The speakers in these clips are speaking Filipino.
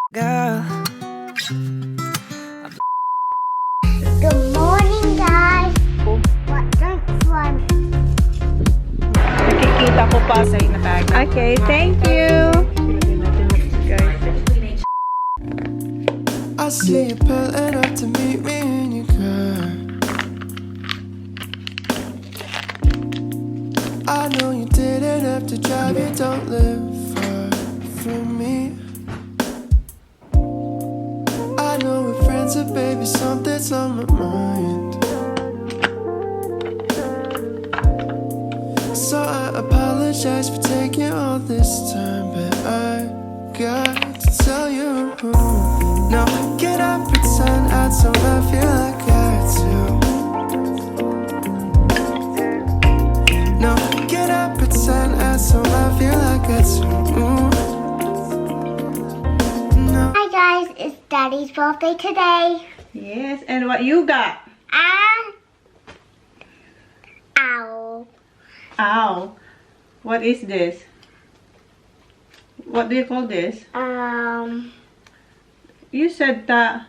Girl. Good morning, guys. What drinks one? Nakikita ko pa sa inatag. Okay, thank you. I see you pulling up to meet me in your car. I know you didn't have to drive, you don't live far from me. I know we're friends, but baby, something's on my mind. So I apologize for taking all this time, but I got to tell you. No, can I pretend I don't love you like I do? No, can I pretend I don't love you like I do? No. Hi, guys. It's Daddy's birthday today. Yes, and what you got? Owl. Ow. What is this? What do you call this? You said that.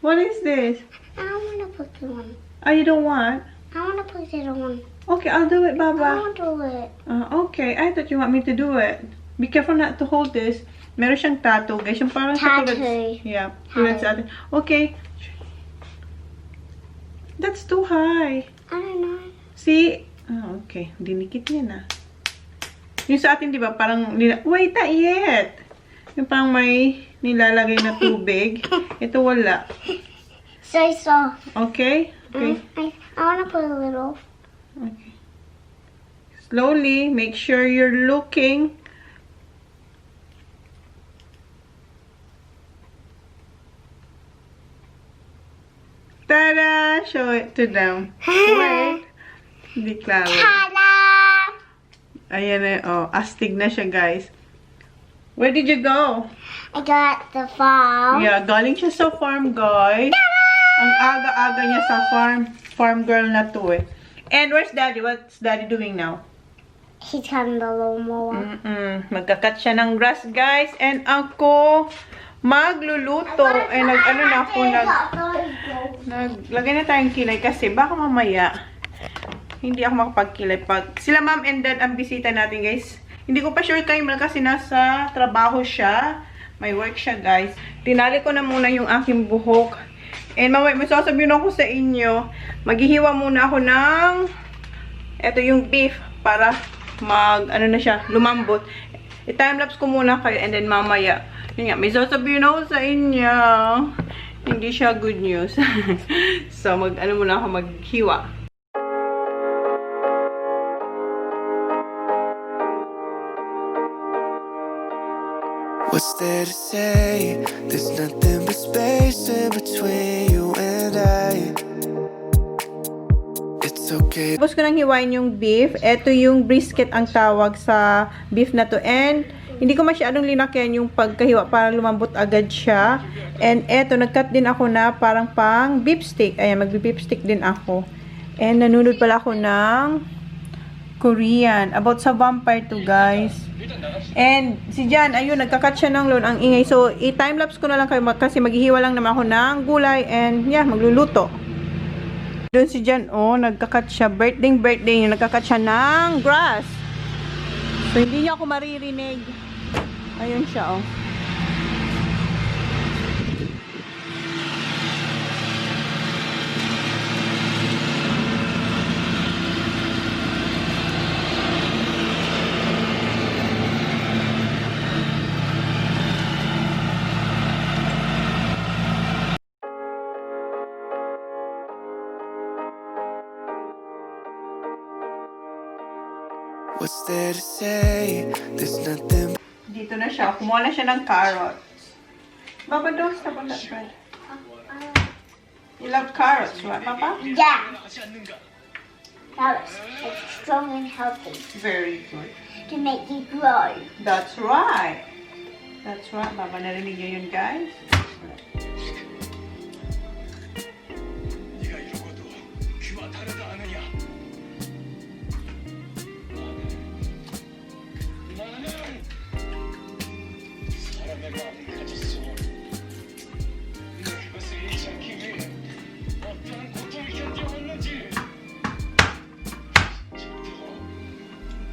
What is this? I don't want to put it on. Oh, you don't want? I want to put it on. Okay, I'll do it, I Baba. want to do it. Okay, I thought you want me to do it. Be careful not to hold this. Meron siyang tattoo, guys. Yung parang sa tulad. Tattoo. Yeah, tulad sa atin. Okay. That's too high. I don't know. See? Oh, okay. Dinikit niya na. Yung sa atin, di ba, parang, wait, not yet. Yung parang may nilalagay na tubig. Ito wala. So soft. Okay? Okay. I want to put a little. Okay. Slowly, make sure you're looking. Tada! Show it to them. Wait. Hindi klaro. Ta-da! Ayan na. Oh, astig na siya, guys. Where did you go? I got the farm. Yeah, galing siya sa farm, guys. Ang aga-aga niya sa farm. Farm girl na to eh. And where's Daddy? What's Daddy doing now? He's cutting the lawnmower. Magkakat siya ng grass, guys. And ako, magluluto. Eh, nag-ano na ako, naglagay na tayong kilay kasi baka mamaya, hindi ako makapagkilay pag sila mom and dad ang bisita natin, guys. Hindi ko pa sure kayo kasi nasa trabaho siya. May work siya, guys. Tinali ko na muna yung aking buhok. And mamaya, may sasabihin ako sa inyo. Maghihiwa muna ako ng eto yung beef para ano na siya, lumambot. I-timelapse ko muna kayo and then mamaya. Yun nga, may sasabihin ako sa inyo. Hindi siya good news. So, ano muna ako maghiwa. What's there to say? There's nothing but space in between you and I. It's okay. Tapos ko nang hiwain yung beef. Ito yung brisket ang tawag sa beef na to. And hindi ko masyadong linakyan yung pagkahiwa para lumambot agad siya. And eto, nagcut din ako na parang pang beef stick. Ayan, magbe-beef stick din ako. And nanunod pala ako ng Korean. About sa vampire to, guys. And si Jan, ayun, nagkakat siya ng loan ang ingay. So, i-timelapse ko na lang kayo kasi maghihiwa lang naman ako ng gulay and yeah, magluluto. Doon si Jan, oh, nagkakat siya. Birthday, yung nagkakat siya ng grass. So, hindi niya ako maririnig. Ayun siya, oh. What's there to say? There's nothing. Dito na siya. Kumuha na siya ng carrots. Baba, don't step on that bread. You love carrots, right, Papa? Yeah. Carrots are strong and healthy Very good. to make you grow. That's right. That's right, Baba. Narinig niyo yun, guys?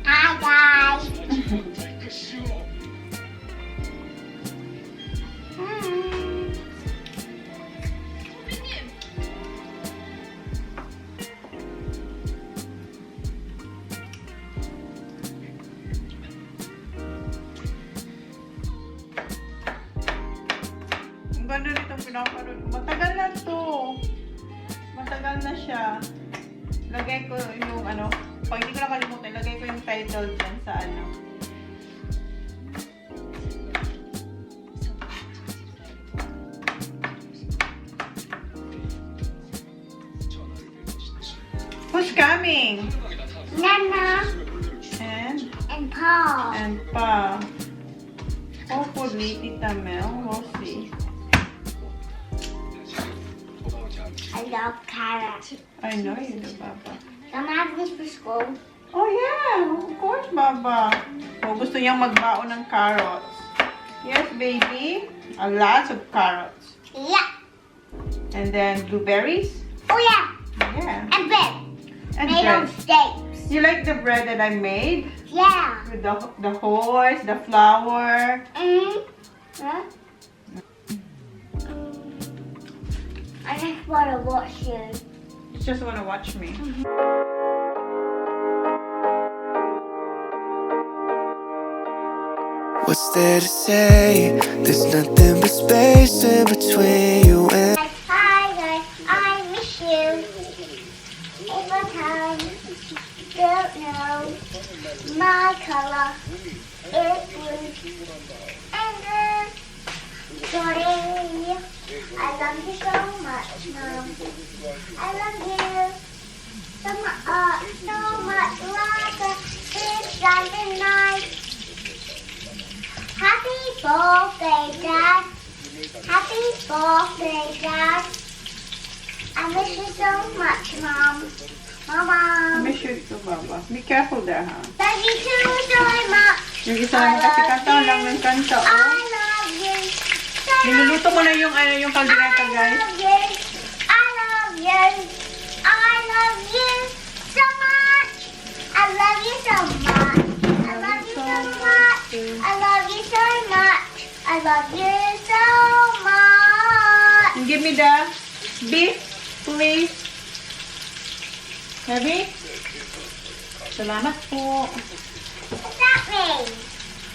Hi guys. Ang ganda nitong pinapanood ko. Matagal na to. Matagal na siya. Lagay ko yung ano, pag hindi ko nakalimutan, lagay ko yung title dyan sa ano. Who's coming? Nana And Pa. Pa. Hopefully, Tita Mel. We'll see. I love carrots. I know you do, Baba. Can I have this for school? Oh yeah, of course, Baba. Oh, gusto niyang magbaon ng carrots. Yes, baby. A lot of carrots. Yeah. And then blueberries. Oh yeah. Yeah. And bread. And Made bread. on steaks. You like the bread that I made? Yeah. With the horse, the flour. Huh? I just want to watch you. You just want to watch me. What's there to say? There's nothing but space in between you and Hi guys, I miss you. If I can, don't know my color is blue. And sorry, I love you so much, Mom. I love you so much, like a big diamond night. Happy birthday, Dad. Happy birthday, Dad. I miss you so much, Mom. I Mama. miss you too, Baba. Be careful there, ha? Love you too so much. Yung isa lang kasi kanta lang ng kanta, I oh. love you. So Niluluto ko na yung ano yung kaldereta, guys. I love you. I love you so much. I love you so much. I love you so much. I love you so much. I love you so much. And give me the beef, please. Heavy? Salamat po. What's that mean?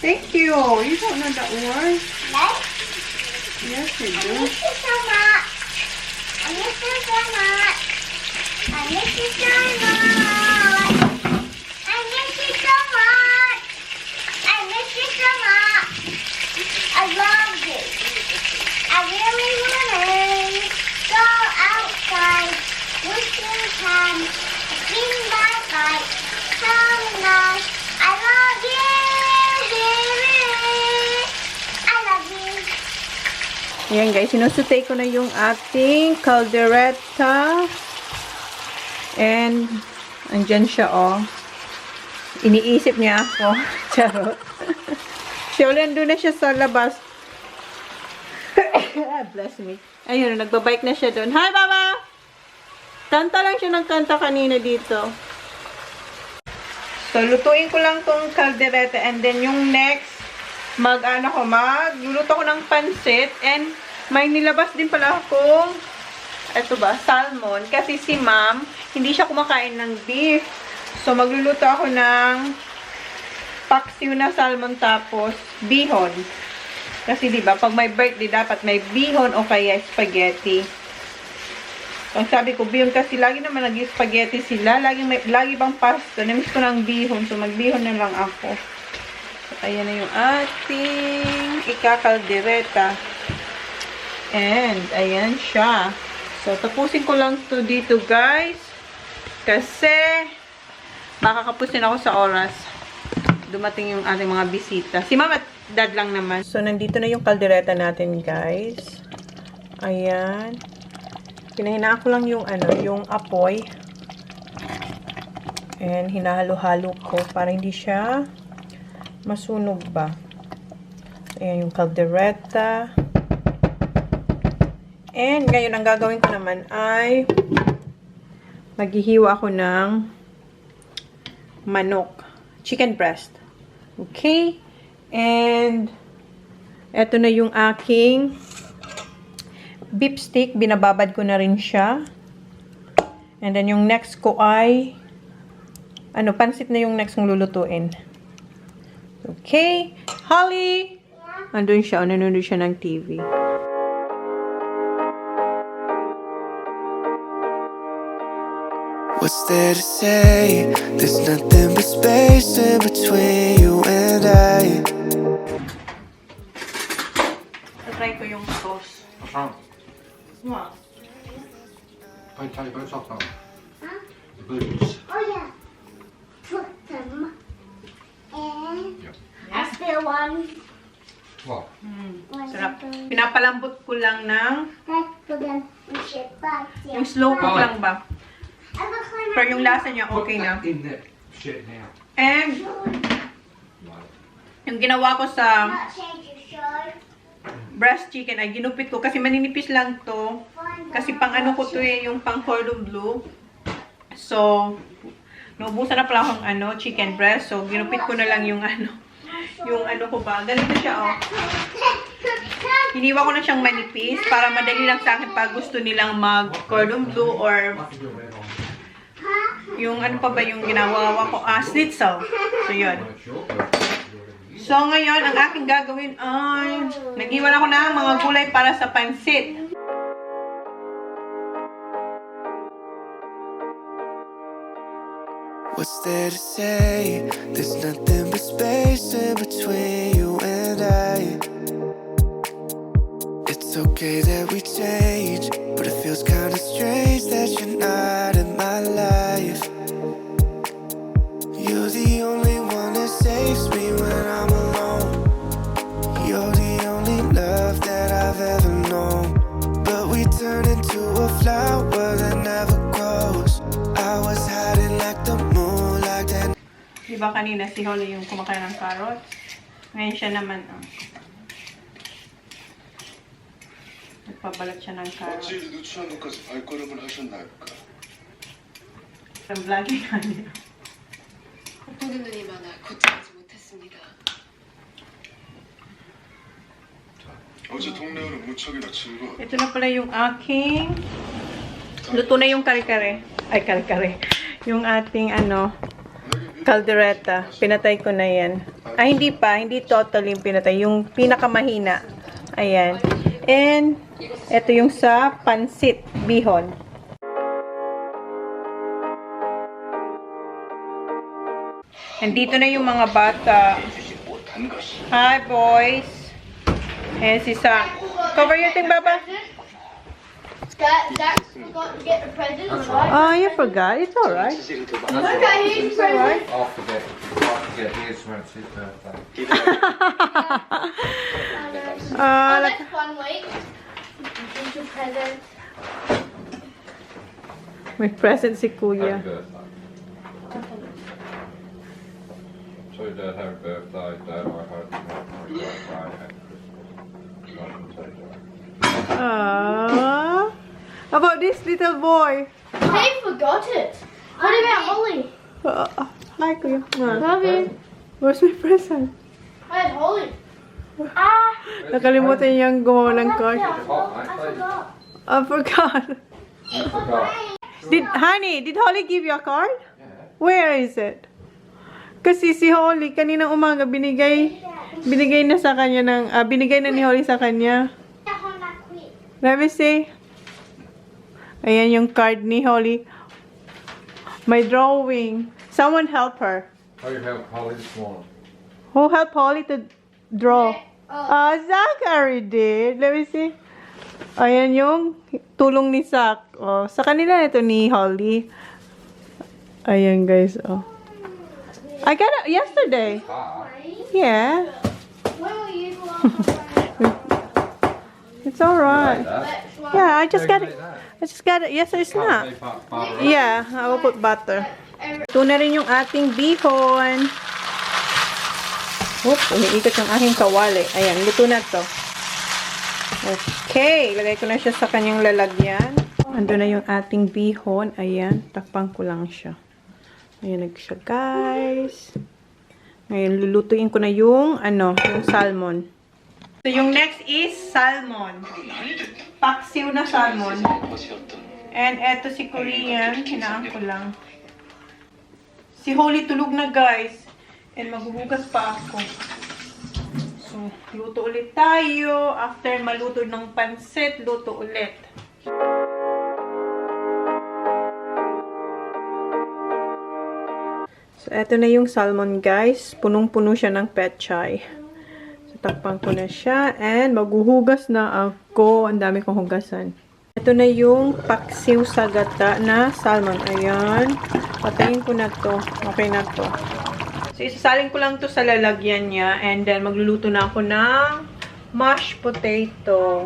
Thank you. You don't know that word? No? Yes, you I do. miss you so much. I miss you so much. I miss you so much. I miss you so much. I miss you so much. I love you. I really want to go outside. Wish you can be my bike. So nice. I love you. I love you. Ayan guys, sinusutay ko na yung ating caldereta. And, andyan siya, oh. Iniisip niya ako. Charot. Siya ulit, nandun na siya sa labas. Bless me. Ayun, nagbabike na siya doon. Hi, Mama! Kanta lang siya ng kanta kanina dito. So, lutuin ko lang tong caldereta. And then, yung next, magluluto ko ng pansit. And, may nilabas din pala akong, eto ba, salmon. Kasi si Ma'am, hindi siya kumakain ng beef. So, magluluto ako ng paksiw na salmon tapos bihon. Kasi, di ba, pag may birthday, dapat may bihon o kaya spaghetti. Ang sabi ko, bihon kasi lagi naman nag-spaghetti sila. Lagi bang pasta. Namiss ko ng bihon. So, magbihon na lang ako. So, ayan na yung ating ikakaldereta. And, ayan siya. So, tapusin ko lang to dito, guys. Kasi, makakapusin ako sa oras. Dumating yung ating mga bisita. Si Mama at Dad lang naman. So, nandito na yung kaldereta natin, guys. Ayan. Pinahinaan ko lang yung, yung apoy. And, hinahalo-halo ko para hindi siya masunog ba. Ayan yung kaldereta. And, ngayon, ang gagawin ko naman ay maghihiwa ako ng manok. Chicken breast. Okay? And, eto na yung aking beef stick. Binababad ko na rin siya. And then, yung next ko ay pansit na yung next kong lulutuin. Okay? Holly! Andun siya. Nanonood siya ng TV. What's there to say? There's nothing but space in between you and I. Try ko yung sauce. Wow. Can I tell you about something? The boots. Oh yeah. Put them in. Yeah. I still one. What? Sarap. Pinapalambot ko lang ng Put them in shit back. yung slow cook lang ba? Pero yung lasa niya Put okay na. that in the shit now. And yung ginawa ko sa Not change your shirt. breast chicken ay ginupit ko kasi maninipis lang to. Kasi pang ano ko to yung pang cordon bleu. So, naubusan na pala akong chicken breast. So, ginupit ko na lang yung ko ba. Ganito siya, oh. Hiniwa ko na siyang manipis para madali lang sa akin pag gusto nilang mag cordon bleu or yung pa ba yung ginawa ko? Schnitzel. So, yun. So, ngayon, ang aking gagawin ay nag-iwan ako ng mga gulay para sa pansit. What's there to say? There's nothing but space in between you and I. It's okay that we change, but it feels kinda strange that you're not in my life. You're the only one that saves me when I'm alone. You're the only love that I've ever known. But we turn into a flower that never grows. I was hiding like the moon, like that. Diba kanina si Holly yung kumakain ng carrots? Ngayon siya naman, nagpabalat siya ng carrots. 누추한 것까지 발걸음을 하셨나요까? Ang vlogging kanina. 보는 눈이 많아 고치지 못했습니다. 어제 동네으로 무척이나 즐거워. Ito na pala yung aking luto na yung kare-kare. Ay, kare-kare. Yung ating caldereta. Pinatay ko na yan. Ay, hindi pa. Hindi totally pinatay. Yung pinakamahina. Ayan. And, ito yung sa pansit. Bihon. And dito na yung mga bata. Hi, boys. Ayan si Sam. Cover your thing, Baba. Zach's got to get the present. Oh, you forgot. It's alright. Look at his present. I'll forget his when it's his birthday. Oh, that's fun. Wait. Get your present. May present si Happy Kuya. birthday. So Dad, happy birthday. Dad, I hope you have a great day. Happy Christmas. Nothing to say. Aww. How about this little boy? They forgot it. What about Holly? Hi, Kuya. Love you. Where's my present? Where's Holly? Nakalimutan niyang gumawa ng card. I forgot. I forgot. I forgot. Did Holly give you a card? Where is it? Kasi si Holly, kaninang umaga, binigay na sa kanya binigay na ni Holly sa kanya. Let me see. Ayan yung card ni Holly. My drawing. Someone help her. How you help Holly this morning? Who helped Holly to draw? Zachary did. Let me see. Ayan yung tulong ni Zach. Oh, sa kanila ito ni Holly. Ayan guys, oh. I got it yesterday. Yeah. It's alright. Yeah, I just got it. I just got it. Yes, it's not. Yeah, I will put butter. Ito na rin yung ating bihon. Oops, umiikot yung aking kawali. Ayan, luto na to. Okay, ilagay ko na siya sa kanyang lalagyan. Ando na yung ating bihon. Ayan, takpan ko lang siya. Ayan, siya guys. Ngayon, lulutuin ko na yung, yung salmon. So, yung next is salmon. Paksiw na salmon. And eto si Korean, hinaan ko lang. Si Holly tulog na guys. And maghuhugas pa ako. So, luto ulit tayo. After maluto ng pansit, luto ulit. So, eto na yung salmon guys. Punong-puno siya ng petchay. So, takpan ko na siya. And maghuhugas na ako. Ang dami kong hugasan. Ito na yung paksiw sa gata na salmon. Ayan. Patayin ko na to. Okay na to. So, isasaling ko lang to sa lalagyan niya. And then, magluluto na ako ng mashed potato.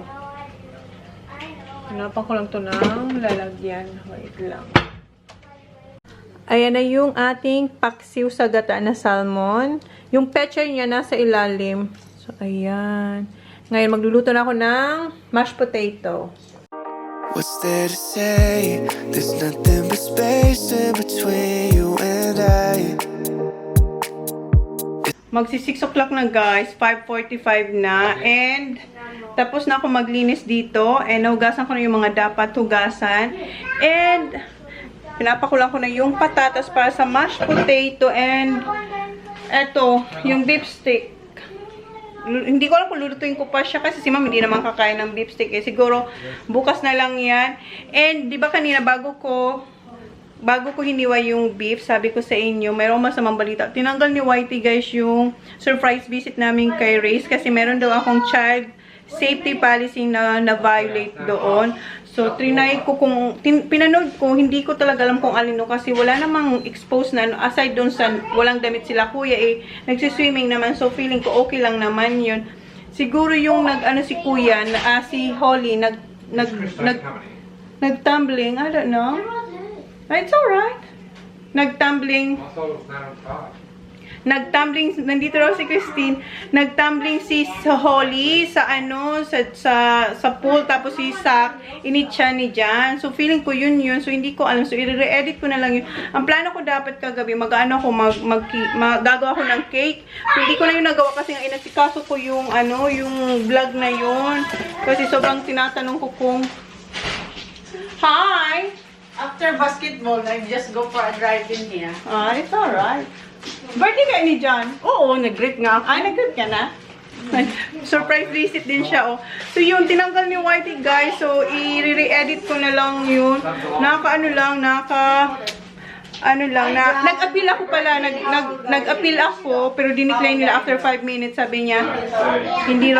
Hanapan ko lang to ng lalagyan. Wait lang. Ayan na yung ating paksiw sa gata na salmon. Yung petchay niya nasa ilalim. So, ayan. Ngayon, magluluto na ako ng mashed potato. What's there to say? There's nothing but space in between you and I. Magsi 6 o'clock na guys, 5:45 na, and tapos na ako maglinis dito, and nahugasan ko na yung mga dapat hugasan, and pinapakulang ko na yung patatas para sa mashed potato, and eto, yung beef stick. Hindi ko alam kung lulutuin ko pa siya kasi si ma'am hindi naman kakain ng beef stick, eh. Siguro bukas na lang yan. And di ba kanina bago ko hiniwa yung beef, sabi ko sa inyo, mayroong masamang balita. Tinanggal ni Whitey guys yung surprise visit namin kay Race kasi meron daw akong child safety policy na violate doon. So, trinay ko kung, pinanood ko, hindi ko talaga alam kung alin no kasi wala namang exposed na, aside doon sa walang damit sila kuya, eh, nagsiswimming naman. So, feeling ko okay lang naman yun. Siguro yung si kuya, si Holly, nag-tumbling, I don't know. It's alright. Nagtumbling, nandito raw si Christine, nagtumbling si Holly sa sa pool, tapos si Zach, initcha ni Jan. So, feeling ko yun. So, hindi ko alam. So, i-re-edit ko na lang yun. Ang plano ko dapat kagabi, gagawa ko ng cake. So, hindi ko na yun nagawa kasi nga inasikaso ko yung, yung vlog na yun. Kasi sobrang tinatanong ko kung, hi! After basketball, I just go for a drive in here. It's alright. Birthday ka ni John? Oo, nag-greet nga. Ay, nag-greet ka na? Surprise visit din siya, oh. So, yun, tinanggal ni Whitey, guys. So, i-re-edit ko na lang yun. Nag-appeal ako pala. Nag-appeal ako, pero dinecline nila after 5 minutes. Sabi niya, hindi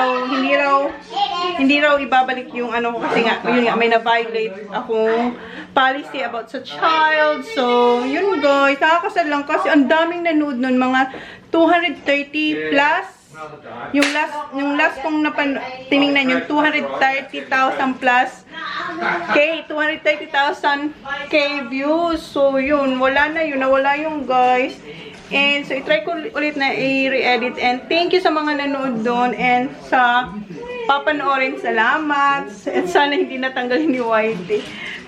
raw ibabalik yung ko kasi nga, yun nga, may na-violate akong policy about sa child. So, yun guys, nakakasal lang kasi ang daming nanood nun, mga 230 plus. Yung last kong tinignan yung 230,000 plus K, 230,000 K views. So, yun, nawala yung guys. And so, itry ko ulit na i-re-edit. And thank you sa mga nanood doon. And sa papanoorin, salamat. And sana hindi natanggalin ni Whitey.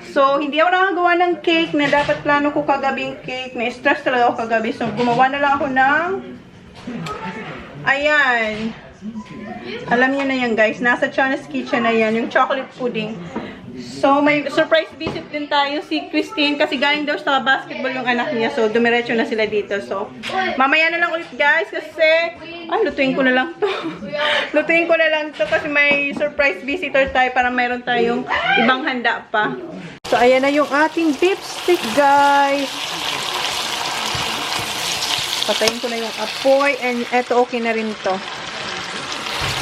So, hindi ako nakagawa ng cake na dapat plano ko kagabing cake. Na-stress talaga ako kagabi. So, gumawa na lang ako ng ayan. Alam niyo na yan guys. Nasa Chona's Kitchen na yan. Yung chocolate pudding. So, may surprise visit din tayo si Christine kasi galing daw sa basketball yung anak niya. So, dumiretso na sila dito. So, mamaya na lang ulit guys kasi lutuin ko na lang to. Lutuin ko na lang to kasi may surprise visitor tayo para mayroon tayong ibang handa pa. So, ayan na yung ating beef stick guys. Patayin ko na yung apoy and eto okay na rin to.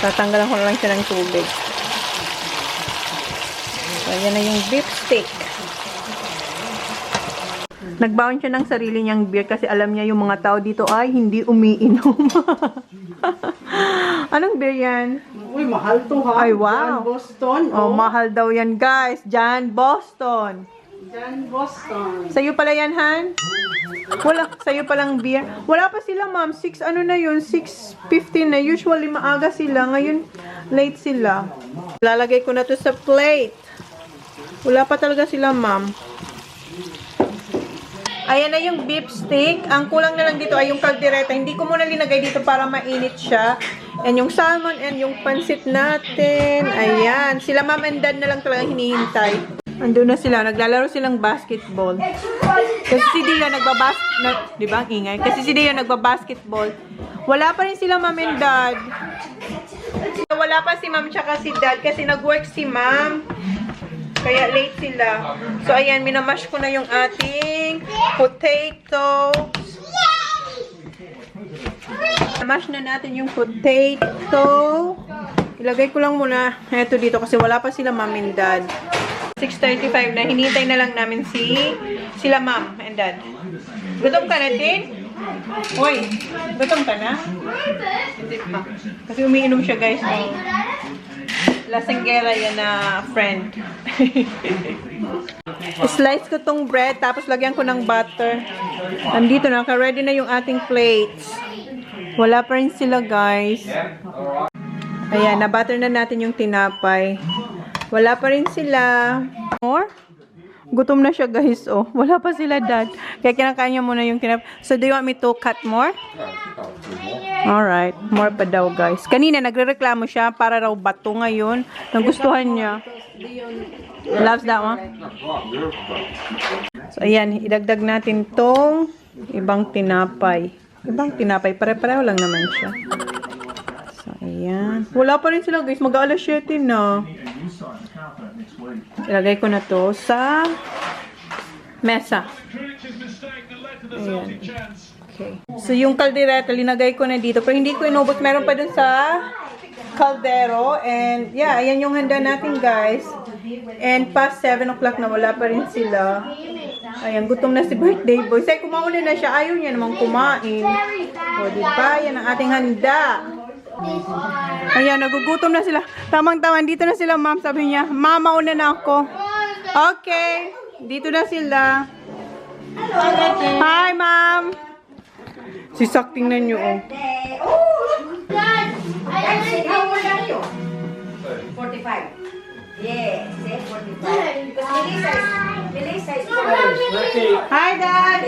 Tatanggalan ko na lang siya ng tubig. So, ayan na yung beef steak. Nagbaon siya ng sarili niyang beer kasi alam niya yung mga tao dito ay hindi umiinom. Anong beer yan? Uy, mahal to ha. Ay, wow. John Boston. Oh, mahal daw yan, guys. John Boston. John Boston. Sa'yo pala yan, Han? Wala, sa'yo palang beer. Wala pa sila, ma'am. 6, ano na yun? 6:15 na. Usually, maaga sila. Ngayon, late sila. Lalagay ko na to sa plate. Wala pa talaga sila, ma'am. Ayan na yung beef steak. Ang kulang na lang dito ay yung kaldereta. Hindi ko muna linagay dito para mainit siya. And yung salmon and yung pansit natin. Ayan. Sila ma'am and dad na lang talaga hinihintay. Andun na sila. Naglalaro silang basketball. Kasi si Dia di ba ang ingay? Kasi si Dia nagbabasketball. Wala pa rin sila ma'am and dad. Wala pa si ma'am tsaka si dad kasi nag-work si ma'am. Kaya late sila. So, ayan, minamash ko na yung ating potatoes. Minamash na natin yung potato. Ilagay ko lang muna ito dito kasi wala pa sila mom and dad. 6:35 na. Hinintay na lang namin sila mom and dad. Gutom ka na din? Uy, gutom ka na? Hindi pa. Kasi umiinom siya, guys. Lasanggera yan na friend. Slice ko tong bread, tapos lagyan ko ng butter. Andito na, ready na yung ating plates. Wala pa rin sila, guys. Ayan, na-butter na natin yung tinapay. Wala pa rin sila. More? Gutom na siya, guys. Oh, wala pa sila, dad. Kaya kinakain niya muna yung tinapay. So, do you want me to cut more? Alright. More pa daw, guys. Kanina, nagre-reklamo siya para raw bato ngayon. Nagustuhan niya. Loves that one? So, ayan. Idagdag natin tong ibang tinapay. Ibang tinapay. Pare-pareho lang naman siya. So, ayan. Wala pa rin sila, guys. Mag-aalas 7 na. Ilagay ko na to sa mesa. Ayan. Okay. So, yung kaldereta, linagay ko na dito. Pero hindi ko inubos. Meron pa dun sa kaldero. And, yeah, ayan yung handa natin, guys. And, past 7 o'clock na wala pa rin sila. Ayan, gutom na si birthday boy. Say, kumauli na siya. Ayaw niya namang kumain. O, diba? Yan ang ating handa. Ayan, nagugutom na sila. Tamang-tama, dito na sila, ma'am. Sabi niya, mama, una na ako. Okay. Dito na sila. Hi, ma'am. Si Sak, tingnan nyo, oh. 45. Yes, 45. Hi, Dad.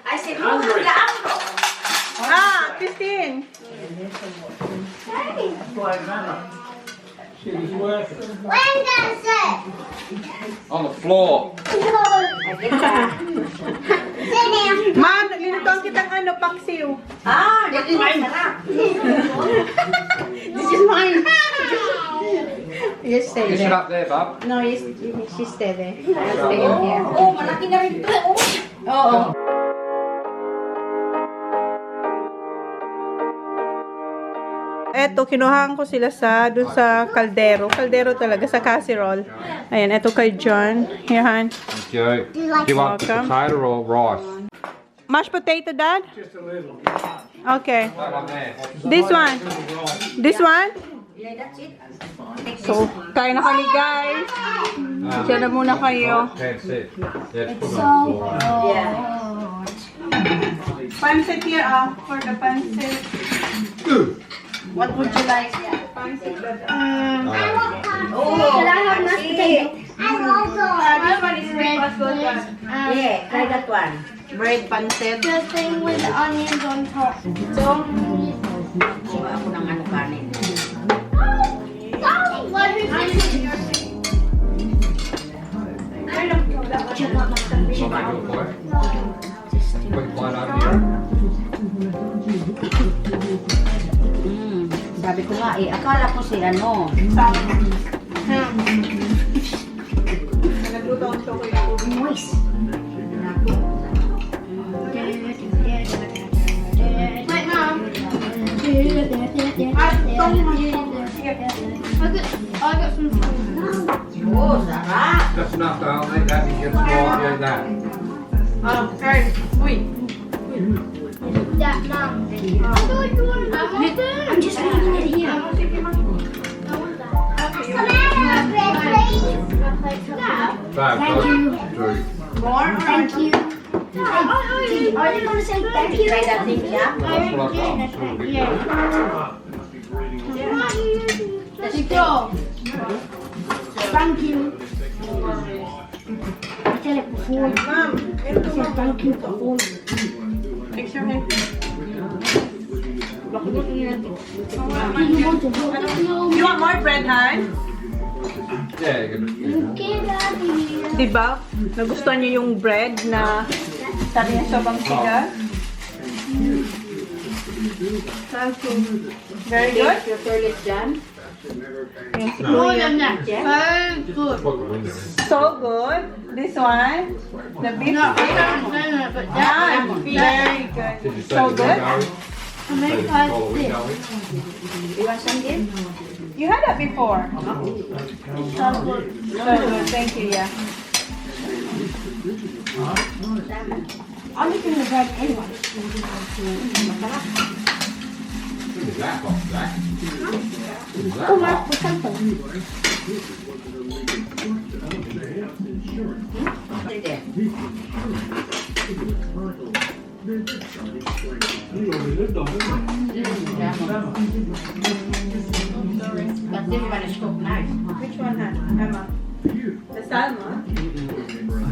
I said, hungry. Ah, Christine. When does it? On the floor. Ma'am, linutuan kitang ano, paksiw. Ah, this is mine. This is mine. Yes, stay You sit there. up there, bub. No, yes, she stay there. I'll stay in here. Oh, malaki na rin ito. Oo. Eto, kinuhaan ko sila dun sa kaldero. Kaldero talaga, sa casserole. Ayan, eto kay John. Here, Han. Thank you. Do you want the Welcome. potato or rice? Mashed potato, Dad? Just a little. Okay. That one there. This one? This one? Yeah, that's it. So, kain na kami, guys. Siya na muna kayo. Can't sit. Yeah, just put it on the floor. Pancit here, for the pancit. What would you like? Pancit, Oh, can I have mashed potato? And also, this one is breakfast good one. yeah, try that one. Bread pancit. The thing with the onions on top. So, kuha ako ng ano kanin. Not very good, boy. Quick one over here. Sabi ko nga akala ko si ano. Nagluto ang chocolate. Moist. At itong That's enough, darling. That you get more than that. Okay. Uy. That mom. I'm just leaving it here. Can I have bread, please? Thank you. More? Thank you. I didn't want to say thank you. Let's go. Thank you. I said it before. Ma'am, I said thank you before. picture me. You want more bread, Han? Yeah, you're gonna. Diba? Nagustuhan niyo yung bread na sabi niya sobrang tigas? Very good? Your toilet done? Yes. Put the window in. So good. This one, the beef steak. Ah, very good. Did you say So the good. window? Say the window in. You want some game? You had that before. So good. Thank you. Yeah. I'm making the bread anyway. Is that hot, Zach? Is that Oh, hot? Mark, with something. But this one is cooked nice. Which one, Han? Emma? The salmon?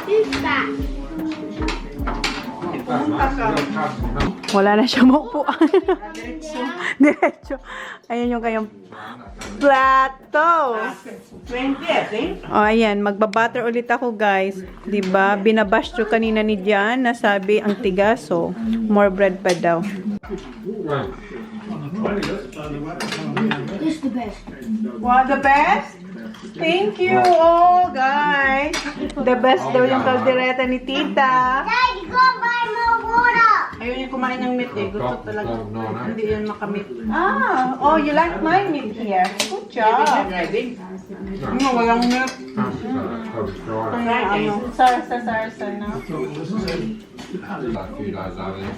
Who's that? Wala na siya maupo. Diretso. Ayan yung kayong plato. 20, I think. O, ayan. Magbabutter ulit ako, guys. Diba? Binabash to kanina ni Jan na sabi ang tigas. So, more bread pa daw. Right. This is the best. Wow, the best? Thank you, oh, guys. The best daw yung kaldereta ni Tita. Dad, go buy more water. Ayun yung kumain ng meat eh. Gusto talaga. Hindi yun makamit. Ah, oh, you like my meat here. Good job. Driving. No, walang meat. Probably dry. Ano, sarsa, no? A few days over there.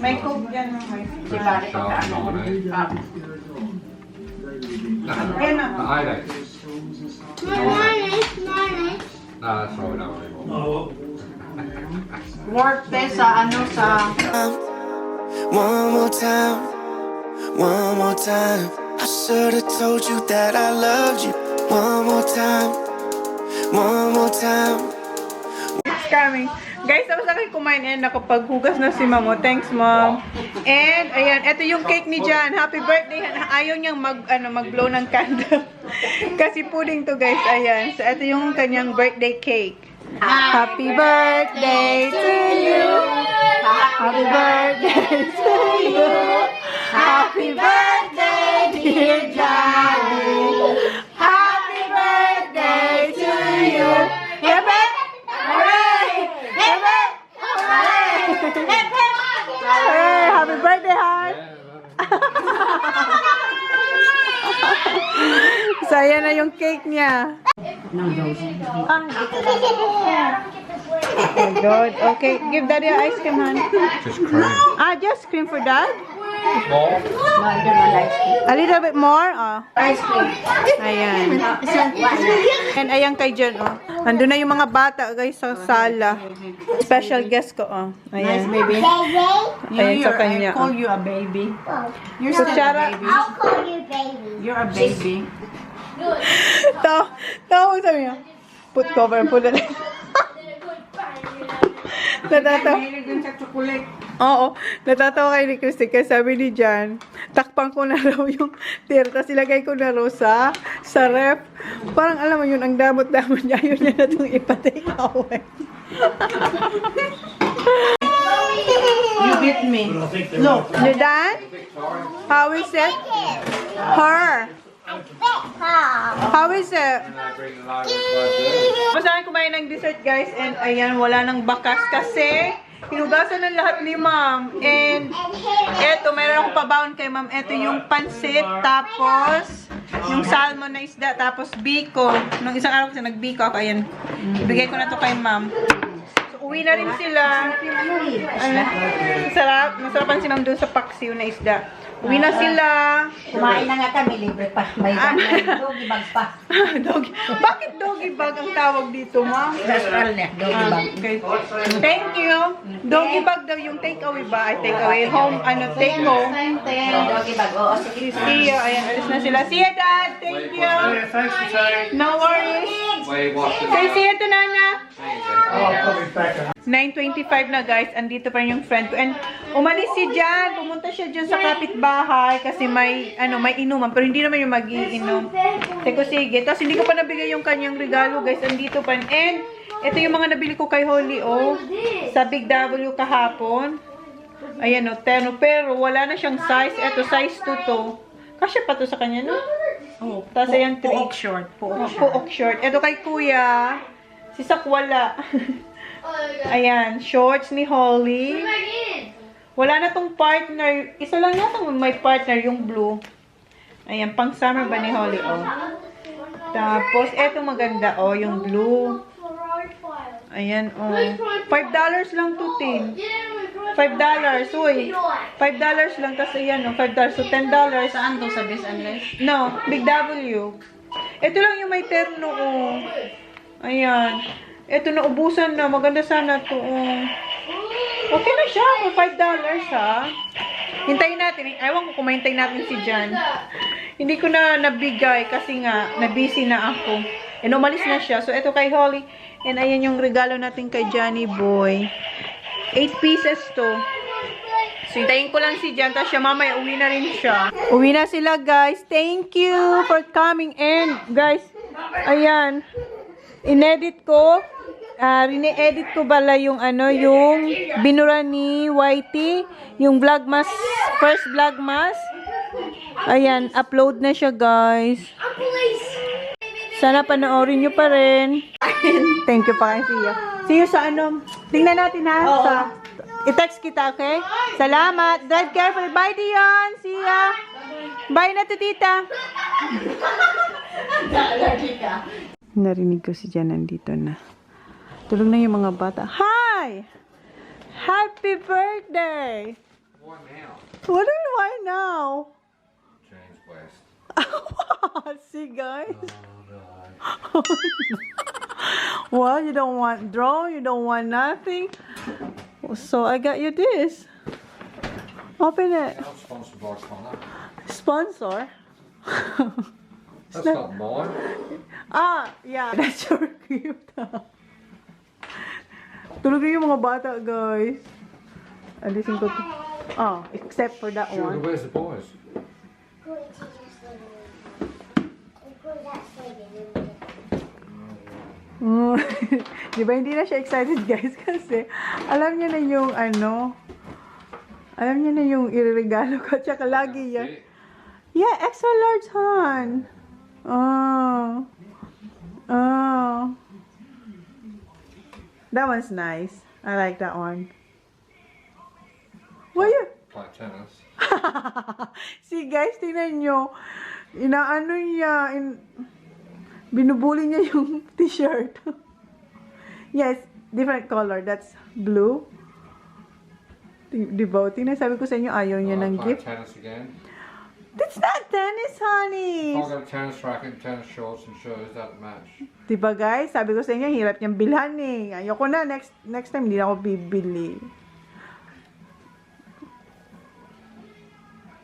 May coke yan, no? May Sharp nominate. Ayan na. The 8 Nice. No, that's all we don't anymore. Work te sa ano sa... One more time, one more time. I should have told you that I loved you. One more time, one more time. It's coming. Guys, tapos na kayo kumain and nakapaghugas na si Mamo. Thanks, Mom. And, ayan, ito yung cake ni Jan. Happy birthday. Ayaw niyang mag-blow ng candle. Kasi pudding to, guys. Ayan. So, ito yung kanyang birthday cake. Happy birthday to you. Happy birthday to you. Happy birthday, dear Johnny. Happy birthday to you. Hip hip! Hooray! Hip hip! Hooray! Hip hip! Hey, happy birthday, Han! So, ayan na yung cake niya. Ah, oh God. Okay, give Daddy an ice cream, Han. Just cream. Ah, just cream for Dad? More? A little bit more? Oh. Ice cream. Ayan. And ayan kay Jen, oh. Nandun na yung mga bata, guys, sa sala. Special guest ko, oh. Nice, Ayan. baby. Ayan sa kanya. I call Oh. you a baby. You're still a Kutsara. baby. I'll call you baby. You're a baby. Tawag sabi niya. Put cover, put it. Natatawa. Mahilig dun sa chocolate. Oo, natatawa kayo ni Christy kasi sabi ni Jan, takpan ko na raw yung tira, tapos ilagay ko na raw sa ref. Parang alam mo yun, ang damot-damot niya, yun niya na itong ipatake away. You beat me. Look. You done? How is it? Her. How is it? Basta kumain ng dessert, guys, and ayan, wala nang bakas kasi hinugasan ng lahat ni Ma'am. And eto, mayroon akong pabaon kay ma'am. Ito yung pansit, tapos yung salmon na isda, tapos biko. Nung isang araw kasi nagbiko ako, ayan. Ibigay ko na to kay ma'am. So, uwi na rin sila. Ano? Masarap. Masarapan si ma'am doon sa paksiw na isda. Uwi na sila. Kumain na nga kami, libre pa. May doggy bag pa. Doggy. Bakit doggy bag ang tawag dito, ma'am? Restaurant niya, doggy bag. Okay. Thank you. Doggy bag daw yung take away ba? Ay, take away. Home, ano, take home. Doggy bag, oo. Sige. See you. Ayan, alis na sila. See you, Dad. Thank you. No worries. Wait, what's the Say see you to Nana. There 9:25 na guys, andito pa rin yung friend ko. And umalis si Jan, pumunta siya dyan sa kapitbahay kasi may inuman, pero hindi naman yung mag-iinom. Teko, sige. Tapos hindi ko pa nabigay yung kanyang regalo guys, andito pa rin. And ito yung mga nabili ko kay Holly, oh, sa Big W kahapon. Ayan, oh, pero wala na siyang size. Ito, size 2 to. Kasya pa to sa kanya, no? Oh, tapos ayan, 3. Puok short. Puok short. Ito kay Kuya. Si Sakwala. Ayan, shorts ni Holly. Wala na tong partner. Isa lang yata may partner, yung blue. Ayan, pang summer ba ni Holly, oh. Tapos, eto maganda, oh, yung blue. Ayan, oh. $5 lang to, Tin. $5, uy. $5 lang, tapos ayan, oh, $5. So, $10. Saan to sa Best Unless? No, Big W. Ito lang yung may terno, oh. Ayan. Ito, naubusan na. Maganda sana to. Okay na siya. $5 ha. Hintayin natin. Ewan ko kung mahintayin natin si Jan. Hindi ko na nabigay kasi nga, na-busy na ako. And umalis na siya. So, ito kay Holly. And ayan yung regalo natin kay Johnny Boy. 8 pieces to. So, hintayin ko lang si Jan. Tapos siya mamaya, uwi na rin siya. Uwi na sila, guys. Thank you for coming in. Guys, ayan. Inedit ko. Rine-edit ko bala yung yung binura ni Whitey, yung vlogmas, first vlogmas. Ayan, upload na siya, guys. Sana panoorin nyo pa rin. Thank you pa kay Sia. See you sa tingnan natin ha. Sa, i-text kita, okay? Salamat. Drive careful. Bye, Dion. See ya. Bye na to, tita. Narinig ko si Jan nandito na. Tulog na yung mga bata. Hi! Happy birthday! Why now? What do you why now? James West. See, guys? Well, you don't want drone, you don't want nothing. So I got you this. Open it. I'm sponsored by Chona. Sponsor? That's not mine. Yeah. That's your gift. Tulog na yung mga bata, guys. Alisin ko to. Except for that Sure, one. where's the boys? Di ba hindi na siya excited, guys? Kasi alam niya na yung alam niya na yung iregalo ko. Tsaka lagi yan. Yeah, extra large, hon. That one's nice. I like that one. Why you? Play tennis. See, guys, tingnan nyo. Inaano niya, binubuli niya yung t-shirt. Yes, different color. That's blue. Diba? Tingnan, sabi ko sa inyo, ayaw niya ng Play gift. tennis again. That's not tennis, honey. I've got a tennis racket, tennis shorts and shoes that match. Diba, guys? Sabi ko sa inyo, hirap niyang bilhan eh. Ayoko na. Next time, hindi na ako bibili.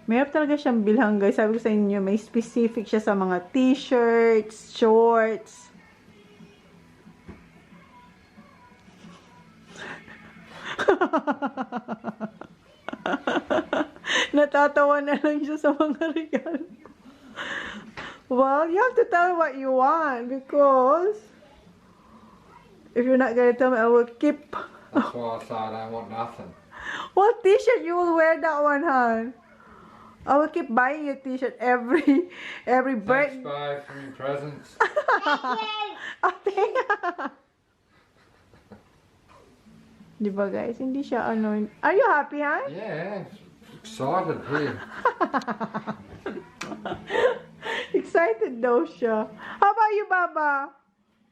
Mayroon talaga siyang bilhan, guys. Sabi ko sa inyo, may specific siya sa mga t-shirts, shorts. Natatawa na lang siya sa mga regalo. Well, you have to tell me what you want because if you're not gonna tell me, I will keep. That's why I say I don't want nothing. What t-shirt you will wear that one, hon? I will keep buying you a t-shirt every Thanks, birthday. babe, for your presents. Okay. Diba, guys? Hindi siya ano. Are you happy, hon? Yeah, Excited here. Excited daw siya. How about you, Baba?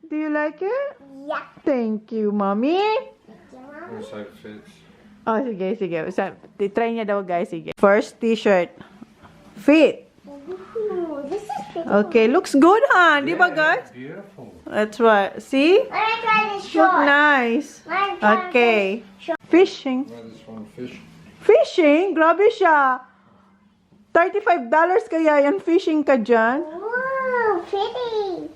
Do you like it? Yeah. Thank you, Mommy. Let's hope it fits. Oh, sige, sige. Try niya daw, guys. Sige. First t-shirt. Fit. Ooh, this is pretty. Okay, looks good, huh? Di ba, guys? Beautiful. That's right. See? Let me try this Look short. nice. Let me try Okay. Fishing. Wear this one fish. Fishing? Grabe siya. $35 kaya yan fishing ka dyan. Ooh, pretty.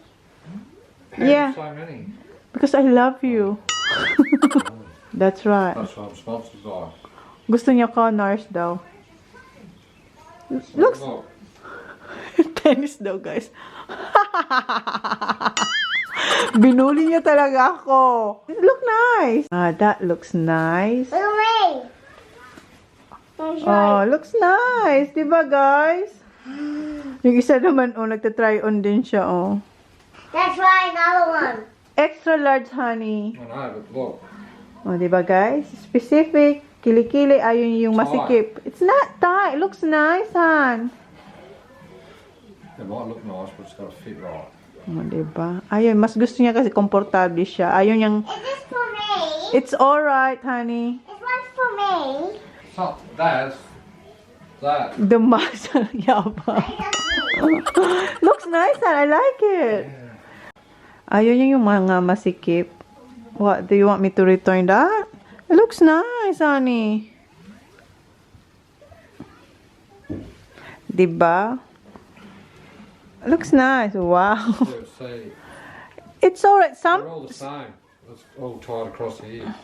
Yeah. So many. Because I love you. That's right. That's what sponsors are. Gusto niya corners daw. Looks Look. tennis daw, guys. Binuli niya talaga ako. Look nice. Ah, that looks nice. Look at me. I'm Oh, short. looks nice. Diba, guys? Yung isa naman, oh, nagtatry on din siya, oh. Let's try another one. Extra large, honey. I know, but look. Oh, diba, guys? Specific. Kilikili, ayun yung masikip. It's not tight. It looks nice, hon. It might look nice, but it's got to fit right. Oh, diba? Ayun, mas gusto niya kasi komportable siya. Ayun yung... Is this for me? It's alright, honey. This one's for me. It's not that. That. The muscle yaba. Looks nice, hon. I like it. Ayun yung mga masikip. What? Do you want me to return that? It looks nice, honey. Diba? It looks nice. Wow. Yeah, see, It's alright. they're all the same. It's all tied across here.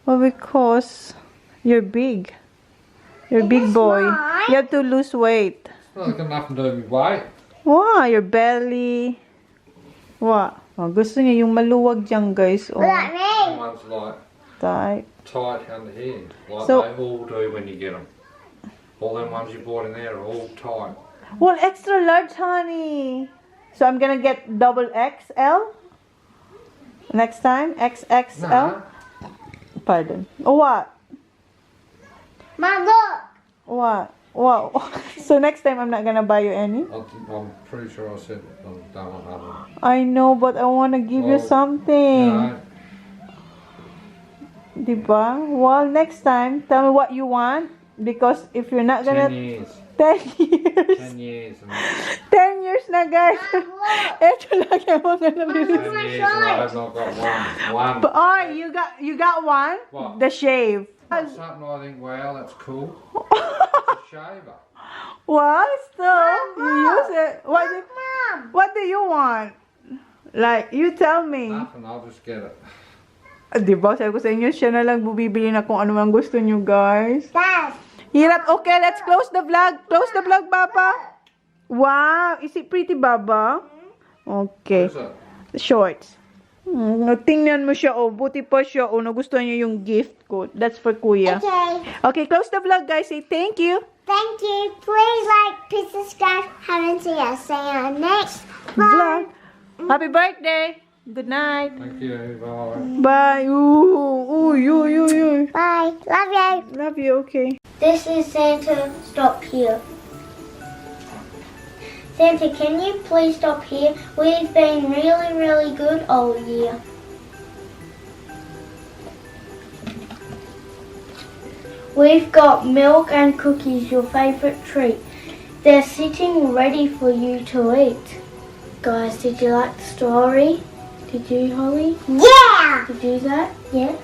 Well, because you're big. You're a big boy. You have to lose weight. It's not got nothing to do with weight. Wow, your belly. What? Oh, gusto niya yung maluwag dyan, guys. Oh, Look at me. Some ones like tight. tight under here, like So- they all do when you get them. All them ones you bought in there are all tight. Well, extra large, honey. So I'm gonna get double XL next time. XXL. Nah, Pardon. Oh, what? Mom, look. What? Wow. So next time I'm not gonna buy you any. I'm pretty sure I said I don't want other. I know, but I wanna give you Well, something. No, Diba? Well, next time, tell me what you want. Because if you're not 10 gonna... years. 10 years. 10 years. And 10 years na, guys. Ito lang yung mga 10 years and I have not got one. But, oh, you got one? What? The shave. That's something I think, wow, that's cool. It's a shaver. Well, still, you use it. Mom. What do you want? Like, you tell me. Nothing, I'll just get it. Diba, sabi ko sa inyo, siya na lang bubibili na kung ano man gusto nyo, guys. Dad. Hirap. Okay, let's close the vlog. Close the vlog, Baba. Wow. Is it pretty, Baba? Okay. Is it? Shorts. Tingnan mo siya, oh. Buti pa siya, oh. Nagustuhan niya yung gift ko. That's for Kuya. Okay. Okay, close the vlog, guys. Say thank you. Thank you. Please like, please subscribe. Haven't seen us. See you on next Vlog. Happy birthday. Good night. Thank you, bye. Bye. Ooh, you. Bye. Love you. Love you, okay. This is Santa. Stop here. Santa, can you please stop here? We've been really, really good all year. We've got milk and cookies, your favourite treat. They're sitting ready for you to eat. Guys, did you like the story? Did you, Holly? Yeah! Did you do that? Yeah?